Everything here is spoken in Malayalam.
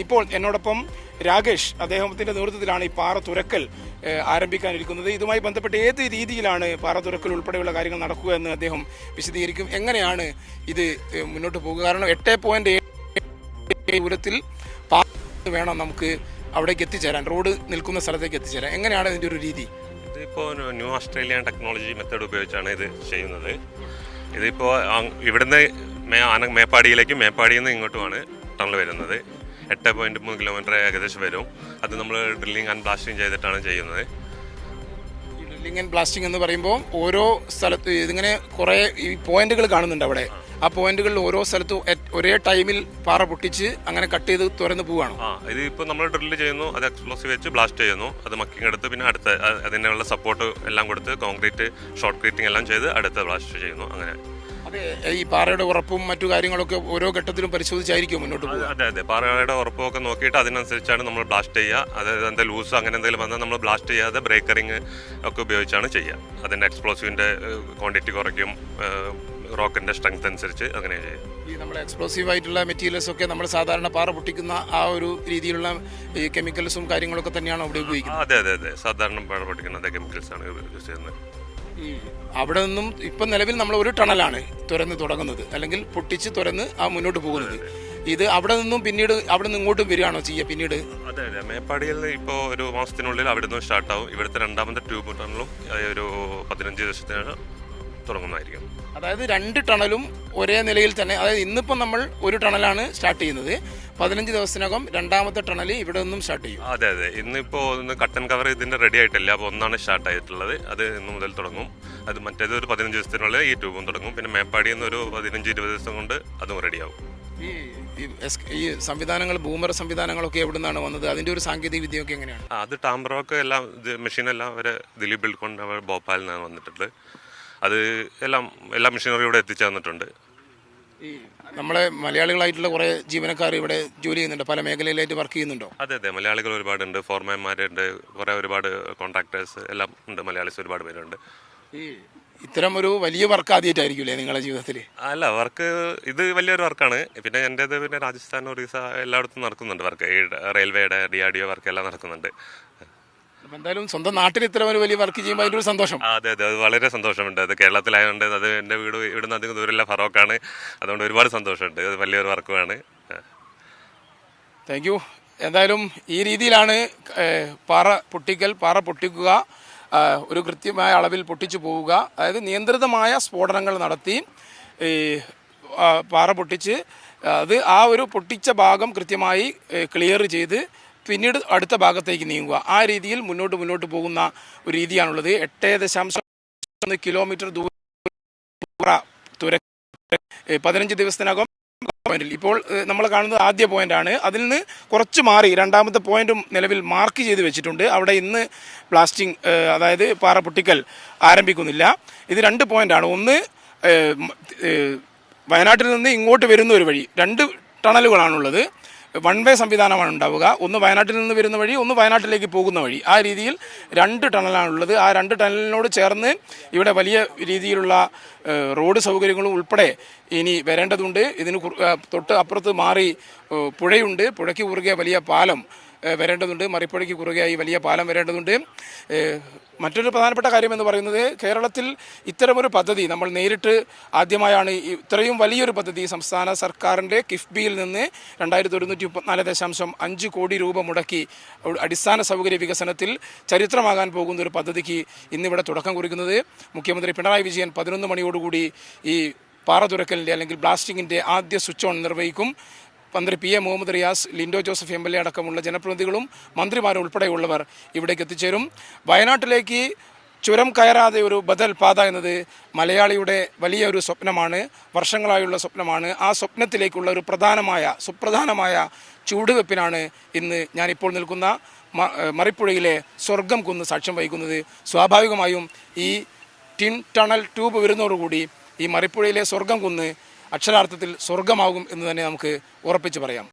ഇപ്പോൾ എന്നോടൊപ്പം രാകേഷ്, അദ്ദേഹത്തിൻ്റെ നേതൃത്വത്തിലാണ് ഈ പാറ തുരക്കൽ ആരംഭിക്കാനിരിക്കുന്നത്. ഇതുമായി ബന്ധപ്പെട്ട് ഏത് രീതിയിലാണ് പാറ തുരക്കൽ ഉൾപ്പെടെയുള്ള കാര്യങ്ങൾ നടക്കുക എന്ന് അദ്ദേഹം വിശദീകരിക്കും. എങ്ങനെയാണ് ഇത് മുന്നോട്ട് പോകുക? കാരണം 8.7 ദൂരത്തിൽ വേണം നമുക്ക് അവിടേക്ക് എത്തിച്ചേരാൻ, റോഡ് നിൽക്കുന്ന സ്ഥലത്തേക്ക് എത്തിച്ചേരാൻ. എങ്ങനെയാണ് ഇതിൻ്റെ ഒരു രീതി? ഇതിപ്പോൾ ന്യൂ ഓസ്ട്രേലിയൻ ടെക്നോളജി മെത്തേഡ് ഉപയോഗിച്ചാണ് ഇത് ചെയ്യുന്നത്. ഇതിപ്പോൾ ഇവിടുന്ന് മേപ്പാടിയിലേക്കും മേപ്പാടിയിൽ നിന്ന് ഇങ്ങോട്ടുമാണ് ടണൽ വരുന്നത്. 8.3 കിലോമീറ്റർ ഏകദേശം വരും. അത് നമ്മൾ ഡ്രില്ലിംഗ് ആൻഡ് ബ്ലാസ്റ്റിംഗ് ചെയ്തിട്ടാണ് ചെയ്യുന്നത്. ഈ ഡ്രില്ലിംഗ് ആൻഡ് ബ്ലാസ്റ്റിംഗ് എന്ന് പറയുമ്പോൾ ഓരോ സ്ഥലത്ത് ഇതിങ്ങനെ കുറേ ഈ പോയിന്റുകൾ കാണുന്നുണ്ട് അവിടെ. ആ പോയിന്റുകളിൽ ഓരോ സ്ഥലത്തും ഒരേ ടൈമിൽ പാറ പൊട്ടിച്ച് അങ്ങനെ കട്ട് ചെയ്ത് തുറന്ന് പോവുകയാണ്. ഇത് ഇപ്പോൾ നമ്മൾ ഡ്രില്ല് ചെയ്യുന്നു, അത് എക്സ്പ്ലോസീവ് വെച്ച് ബ്ലാസ്റ്റ് ചെയ്യുന്നു, അത് മക്കിങ് എടുത്ത് പിന്നെ അടുത്ത അതിനുള്ള സപ്പോർട്ട് എല്ലാം കൊടുത്ത് കോൺക്രീറ്റ് ഷോർട്ട് ക്രീറ്റിംഗ് എല്ലാം ചെയ്ത് അടുത്ത ബ്ലാസ്റ്റ് ചെയ്യുന്നു. അങ്ങനെ ഈ പാറയുടെ ഉറപ്പും മറ്റു കാര്യങ്ങളൊക്കെ ഓരോ ഘട്ടത്തിലും പരിശോധിച്ചായിരിക്കും മുന്നോട്ട് പോകുക. അതെ, പാറയുടെ ഉറപ്പൊക്കെ നോക്കിയിട്ട് അതിനനുസരിച്ചാണ് നമ്മൾ ബ്ലാസ്റ്റ് ചെയ്യുക. അതായത് എന്താ ലൂസ് അങ്ങനെ എന്തെങ്കിലും വന്നാൽ നമ്മൾ ബ്ലാസ്റ്റ് ചെയ്യാതെ ബ്രേക്കറിങ് ഒക്കെ ഉപയോഗിച്ചാണ് ചെയ്യുക. അതിൻ്റെ എക്സ്പ്ലോസീവിൻ്റെ ക്വാണ്ടിറ്റി കുറയ്ക്കും, റോക്കിൻ്റെ സ്ട്രെങ്ത് അനുസരിച്ച് അങ്ങനെ ചെയ്യും. ഈ നമ്മൾ എക്സ്പ്ലോസീവ് ആയിട്ടുള്ള മെറ്റീരിയൽസ് ഒക്കെ നമ്മൾ സാധാരണ പാറ പൊട്ടിക്കുന്ന ആ ഒരു രീതിയിലുള്ള ഈ കെമിക്കൽസും കാര്യങ്ങളൊക്കെ തന്നെയാണ് അവിടെ ഉപയോഗിക്കുന്നത്. അതെ, സാധാരണ പാറ പൊട്ടിക്കുന്ന അതേ കെമിക്കൽസാണ് യൂസ് ചെയ്യുന്നത്. അവിടെ നിന്നും ഇപ്പം നിലവിൽ നമ്മൾ ഒരു ടണലാണ് തുറന്ന് തുടങ്ങുന്നത്, അല്ലെങ്കിൽ പൊട്ടിച്ച് തുറന്ന് ആ മുന്നോട്ട് പോകുന്നത്. ഇത് അവിടെ നിന്നും പിന്നീട് അവിടെ നിന്ന് ഇങ്ങോട്ടും വരികയാണോ ചെയ്യുക പിന്നീട്? അതെ, മേപ്പാടിയിൽ ഇപ്പോൾ ഒരു മാസത്തിനുള്ളിൽ അവിടെ നിന്ന് സ്റ്റാർട്ടാവും. ഇവിടുത്തെ രണ്ടാമത്തെ ട്യൂബ് ടണലും ഒരു 15 ദിവസത്തിനാണ് തുടങ്ങുന്നതായിരിക്കും. അതായത് 2 ടണലും ഒരേ നിലയിൽ തന്നെ, അതായത് ഇന്നിപ്പോൾ നമ്മൾ ഒരു ടണലാണ് സ്റ്റാർട്ട് ചെയ്യുന്നത്, 15 ദിവസത്തിനകം രണ്ടാമത്തെ ടണൽ ഇവിടെ നിന്നും സ്റ്റാർട്ട് ചെയ്യും. അതെ, ഇന്നിപ്പോൾ ഒന്ന് കട്ടൻ കവർ ഇതിൻ്റെ റെഡി ആയിട്ടില്ല. അപ്പോൾ ഒന്നാണ് സ്റ്റാർട്ട് ആയിട്ടുള്ളത്, അത് ഇന്ന് മുതൽ തുടങ്ങും. അത് മറ്റേത് ഒരു 15 ദിവസത്തിനുള്ളിൽ ഈ ട്യൂബും തുടങ്ങും. പിന്നെ മേപ്പാടിയിൽ നിന്ന് ഒരു 15-20 ദിവസം കൊണ്ട് അതും റെഡിയാവും. ഈ സംവിധാനങ്ങൾ, ബൂമർ സംവിധാനങ്ങളൊക്കെ എവിടെ നിന്നാണ് വന്നത്? അതിൻ്റെ ഒരു സാങ്കേതിക വിദ്യയൊക്കെ എങ്ങനെയാണ്? അത് ടാംബ്രോക്ക് എല്ലാം മെഷീനെല്ലാം അവരെ ദിലീപ് ബിൽഡ്കൊണ്ട് അവർ ഭോപ്പാലിൽ നിന്നാണ് വന്നിട്ടുള്ളത്. അത് എല്ലാ മെഷീനറിയും ഇവിടെ എത്തിച്ചു തന്നിട്ടുണ്ട്. ഈ നമ്മളെ മലയാളികളായിട്ടുള്ള കുറേ ജീവനക്കാർ ഇവിടെ ജോലി ചെയ്യുന്നുണ്ട്, പല മേഖലയിലായിട്ട് വർക്ക് ചെയ്യുന്നുണ്ടോ? അതെ, മലയാളികൾ ഒരുപാടുണ്ട്, ഫോർമാൻമാരുണ്ട്, ഒരുപാട് കോൺട്രാക്ടേഴ്സ് എല്ലാം ഉണ്ട്, മലയാളീസ് ഒരുപാട് പേരുണ്ട്. ഈ ഇത്തരം ഒരു വലിയ വർക്ക് ആദ്യമായിട്ടായിരിക്കില്ലേ നിങ്ങളുടെ ജീവിതത്തിൽ? അല്ല, വർക്ക് ഇത് വലിയൊരു വർക്കാണ്. പിന്നെ എൻ്റേത് പിന്നെ രാജസ്ഥാൻ, ഒറീസ എല്ലായിടത്തും നടക്കുന്നുണ്ട് വർക്ക്. റെയിൽവേയുടെ DRDO വർക്ക് എല്ലാം നടക്കുന്നുണ്ട്. എന്തായാലും സ്വന്തം നാട്ടിൽ ഇത്ര ഒരു വലിയ വർക്ക് ചെയ്യുമ്പോൾ അതിൻ്റെ ഒരു സന്തോഷം. അതെ, അത് വളരെ സന്തോഷമുണ്ട്. അത് കേരളത്തിലായതുകൊണ്ട്, അത് എൻ്റെ വീട് ഇവിടുന്ന് അധികം ദൂരമില്ല, ഫറോക്കാണ്. അതുകൊണ്ട് ഒരുപാട് സന്തോഷമുണ്ട്. അത് വലിയൊരു വർക്കുമാണ്. Thank you. എന്തായാലും ഈ രീതിയിലാണ് പാറ പൊട്ടിക്കുക, ഒരു കൃത്യമായ അളവിൽ പൊട്ടിച്ചു പോവുക. അതായത് നിയന്ത്രിതമായ സ്ഫോടനങ്ങൾ നടത്തി പാറ പൊട്ടിച്ച് അത് ആ ഒരു പൊട്ടിച്ച ഭാഗം കൃത്യമായി ക്ലിയർ ചെയ്ത് പിന്നീട് അടുത്ത ഭാഗത്തേക്ക് നീങ്ങുക. ആ രീതിയിൽ മുന്നോട്ട് പോകുന്ന ഒരു രീതിയാണുള്ളത്. 8.1 കിലോമീറ്റർ ദൂരം 15 ദിവസത്തിനകം പോയിന്റിൽ. ഇപ്പോൾ നമ്മൾ കാണുന്നത് ആദ്യ പോയിന്റാണ്. അതിൽ നിന്ന് കുറച്ച് മാറി രണ്ടാമത്തെ പോയിന്റും നിലവിൽ മാർക്ക് ചെയ്ത് വെച്ചിട്ടുണ്ട്. അവിടെ ഇന്ന് ബ്ലാസ്റ്റിംഗ്, അതായത് പാറ പൊട്ടിക്കൽ ആരംഭിക്കുന്നില്ല. ഇത് 2 പോയിന്റാണ്. ഒന്ന് വയനാട്ടിൽ നിന്ന് ഇങ്ങോട്ട് വരുന്ന ഒരു വഴി, 2 ടണലുകളാണുള്ളത്. 1 വേ സംവിധാനമാണ് ഉണ്ടാവുക. ഒന്ന് വയനാട്ടിൽ നിന്ന് വരുന്ന വഴി, ഒന്ന് വയനാട്ടിലേക്ക് പോകുന്ന വഴി. ആ രീതിയിൽ 2 ടണലാണുള്ളത്. ആ 2 ടണലിനോട് ചേർന്ന് ഇവിടെ വലിയ രീതിയിലുള്ള റോഡ് സൗകര്യങ്ങളും ഉൾപ്പെടെ ഇനി വരേണ്ടതുണ്ട്. ഇതിന് തൊട്ട് അപ്പുറത്ത് മാറി പുഴയുണ്ട്. പുഴയ്ക്ക് കുറുകെ വലിയ പാലം വരേണ്ടതുണ്ട്. മറിപ്പുഴയ്ക്ക് കുറുകെയായി വലിയ പാലം വരേണ്ടതുണ്ട്. മറ്റൊരു പ്രധാനപ്പെട്ട കാര്യം എന്ന് പറയുന്നത്, കേരളത്തിൽ ഇത്തരമൊരു പദ്ധതി നമ്മൾ നേരിട്ട് ആദ്യമായാണ്. ഇത്രയും വലിയൊരു പദ്ധതി സംസ്ഥാന സർക്കാരിൻ്റെ കിഫ്ബിയിൽ നിന്ന് 2134.5 കോടി രൂപ മുടക്കി അടിസ്ഥാന സൗകര്യ വികസനത്തിൽ ചരിത്രമാകാൻ പോകുന്ന ഒരു പദ്ധതിക്ക് ഇന്നിവിടെ തുടക്കം കുറിക്കുന്നത്. മുഖ്യമന്ത്രി പിണറായി വിജയൻ 11 മണിയോടുകൂടി ഈ പാറ തുരക്കലിൻ്റെ അല്ലെങ്കിൽ ബ്ലാസ്റ്റിങ്ങിൻ്റെ ആദ്യ സ്വിച്ച് ഓൺ നിർവഹിക്കും. മന്ത്രി PA മുഹമ്മദ് റിയാസ്, ലിൻഡോ ജോസഫ് MLA അടക്കമുള്ള ജനപ്രതിനിധികളും മന്ത്രിമാരും ഉൾപ്പെടെയുള്ളവർ ഇവിടേക്ക് എത്തിച്ചേരും. വയനാട്ടിലേക്ക് ചുരം കയറാതെ ഒരു ബദൽ പാത എന്നത് മലയാളിയുടെ വലിയ ഒരു സ്വപ്നമാണ്, വർഷങ്ങളായുള്ള സ്വപ്നമാണ്. ആ സ്വപ്നത്തിലേക്കുള്ള ഒരു സുപ്രധാനമായ ചൂടുവെപ്പിനാണ് ഇന്ന് ഞാനിപ്പോൾ നിൽക്കുന്ന മറിപ്പുഴയിലെ സ്വർഗം കുന്ന് സാക്ഷ്യം വഹിക്കുന്നത്. സ്വാഭാവികമായും ഈ ടിൻ ടണൽ ട്യൂബ് വരുന്നതോടുകൂടി ഈ മറിപ്പുഴയിലെ സ്വർഗം കുന്ന് അക്ഷരാർത്ഥത്തിൽ സ്വർഗമാകും എന്ന് തന്നെ നമുക്ക് ഉറപ്പിച്ച് പറയാം.